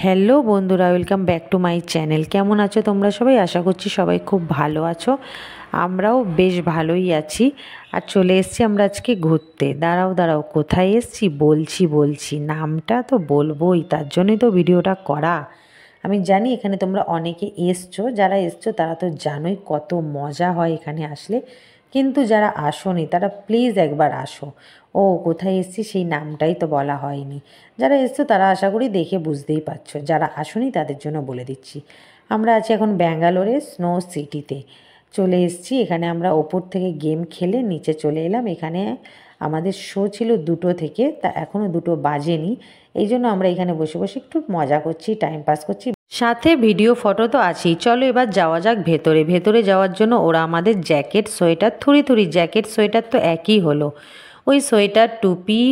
Hello বন্ধুরা, welcome back to my channel. কেমন আছো তোমরা সবাই? আশা করছি সবাই খুব ভালো আছো। আমরাও বেশ ভালোই আছি। আর চলে এসেছি আমরা আজকে ঘুরতে। দাঁড়াও কোথায় এসেছি বলছি নামটা তো বলবোই, তার জন্যই তো ভিডিওটা করা। আমি জানি এখানে তোমরা অনেকে এসছো, যারা এসছো তারা তো জানোই কত মজা হয় এখানে আসলে, কিন্তু যারা আসোনি তারা প্লিজ একবার আসো। ও কোথায় এসছি সেই নামটাই তো বলা হয়নি। যারা এসছো তারা আশা করি দেখে বুঝতেই পারছো, যারা আসোনি তাদের জন্য বলে দিচ্ছি। আমরা আছি এখন ব্যাঙ্গালোরে স্নো সিটিতে চলে এসেছি। এখানে আমরা ওপর থেকে গেম খেলে নিচে চলে এলাম। এখানে আমাদের শো ছিল 2টো থেকে, তা এখনও 2টো বাজেনি। এই জন্য আমরা এখানে বসে বসে একটু মজা করছি, টাইম পাস করছি, সাথে ভিডিও ফটো তো আছেই। চলো এবার যাওয়া যাক ভেতরে। ভেতরে যাওয়ার জন্য ওরা আমাদের জ্যাকেট সোয়েটার থুড়ি জ্যাকেট সোয়েটার তো একই হলো, ওই সোয়েটার টুপি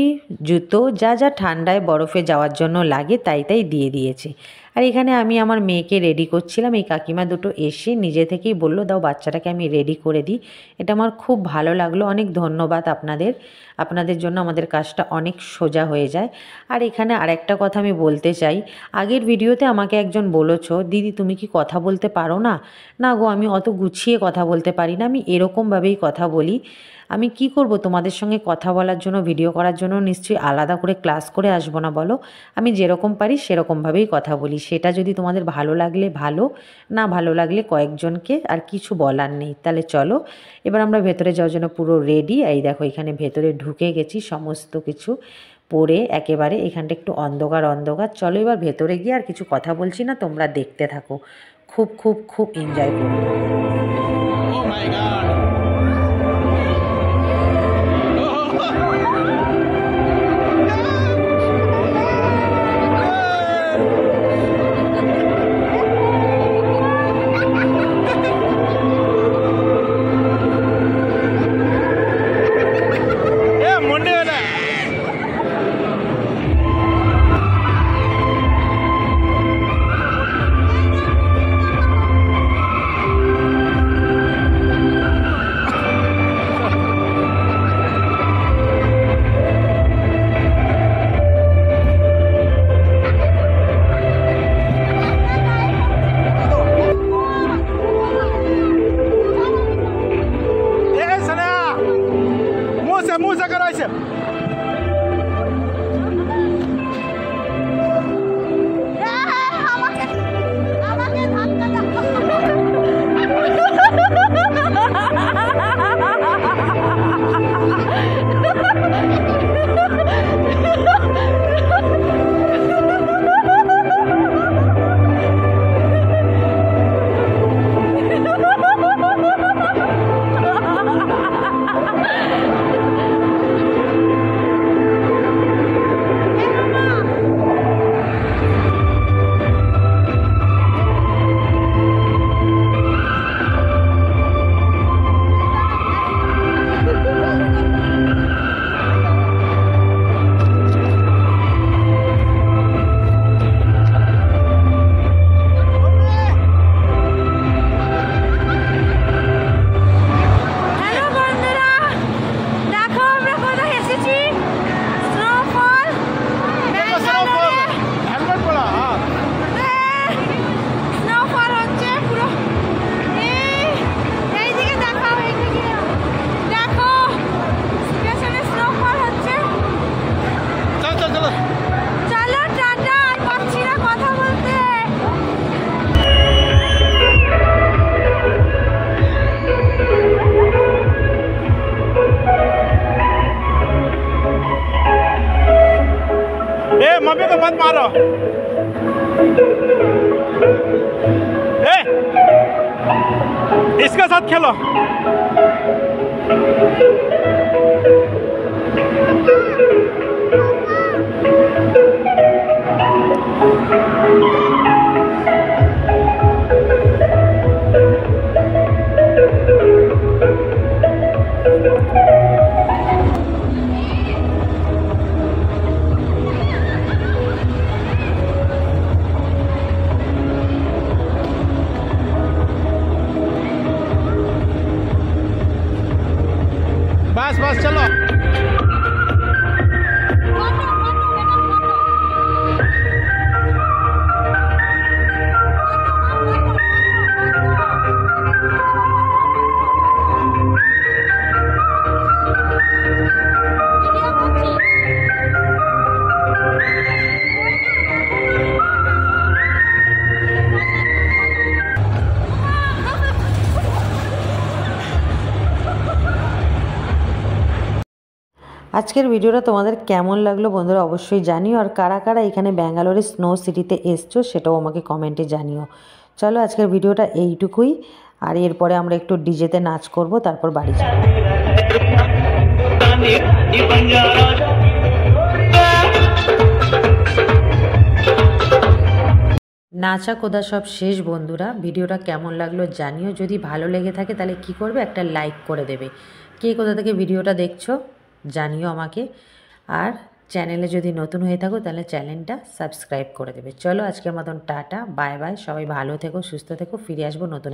জুতো যা যা ঠান্ডায় বরফে যাওয়ার জন্য লাগে তাই দিয়ে দিয়েছে। আর এখানে আমি আমার মেয়েকে রেডি করছিলাম। এই কাকিমা দুটো এসে নিজে থেকেই বললো দাও বাচ্চাটাকে আমি রেডি করে দিই। এটা আমার খুব ভালো লাগলো। অনেক ধন্যবাদ আপনাদের জন্য আমাদের কাজটা অনেক সোজা হয়ে যায়। আর এখানে আরেকটা কথা আমি বলতে চাই, আগের ভিডিওতে আমাকে একজন বলেছো দিদি তুমি কি কথা বলতে পারো না? না গো, আমি অত গুছিয়ে কথা বলতে পারি না, আমি এরকমভাবেই কথা বলি। আমি কি করব তোমাদের সঙ্গে কথা বলার জন্য, ভিডিও করার জন্য নিশ্চয়ই আলাদা করে ক্লাস করে আসবো না বলো? আমি যেরকম পারি সেরকমভাবেই কথা বলি। সেটা যদি তোমাদের ভালো লাগলে ভালো, না ভালো লাগলে কয়েকজনকে আর কিছু বলার নেই। তাহলে চলো এবার আমরা ভেতরে যাওয়ার জন্য পুরো রেডি। এই দেখো এখানে ভেতরে ঢুকে গেছি সমস্ত কিছু পরে একেবারে। এখানটা একটু অন্ধকার। চলো এবার ভেতরে গিয়ে আর কিছু কথা বলছি না, তোমরা দেখতে থাকো। খুব খুব খুব এনজয় করো। Oh my God! Musa करायचं मम्मी को मत मारो। इसके साथ खेलो। बस बस चलो। আজকের ভিডিওটা তোমাদের কেমন লাগলো বন্ধুরা অবশ্যই জানিও, আর কারা কারা এখানে ব্যাঙ্গালোরের স্নো সিটিতে এসছো সেটাও আমাকে কমেন্টে জানিও। চলো আজকের ভিডিওটা এইটুকুই, আর এরপরে আমরা একটু ডিজেতে নাচ করব, তারপর বাড়ি যাব। নাচা কোদা সব শেষ বন্ধুরা। ভিডিওটা কেমন লাগলো জানিও, যদি ভালো লেগে থাকে তাহলে কি করবে, একটা লাইক করে দেবে। কে কোথা থেকে ভিডিওটা দেখছো জানিও আমাকে, আর চ্যানেলে যদি নতুন হয়ে থাকো তাহলে চ্যানেলটা সাবস্ক্রাইব করে দেবে। চলো আজকের মতন টাটা, বাই বাই, সবাই ভালো থেকো, সুস্থ থেকো, ফিরে আসবো নতুন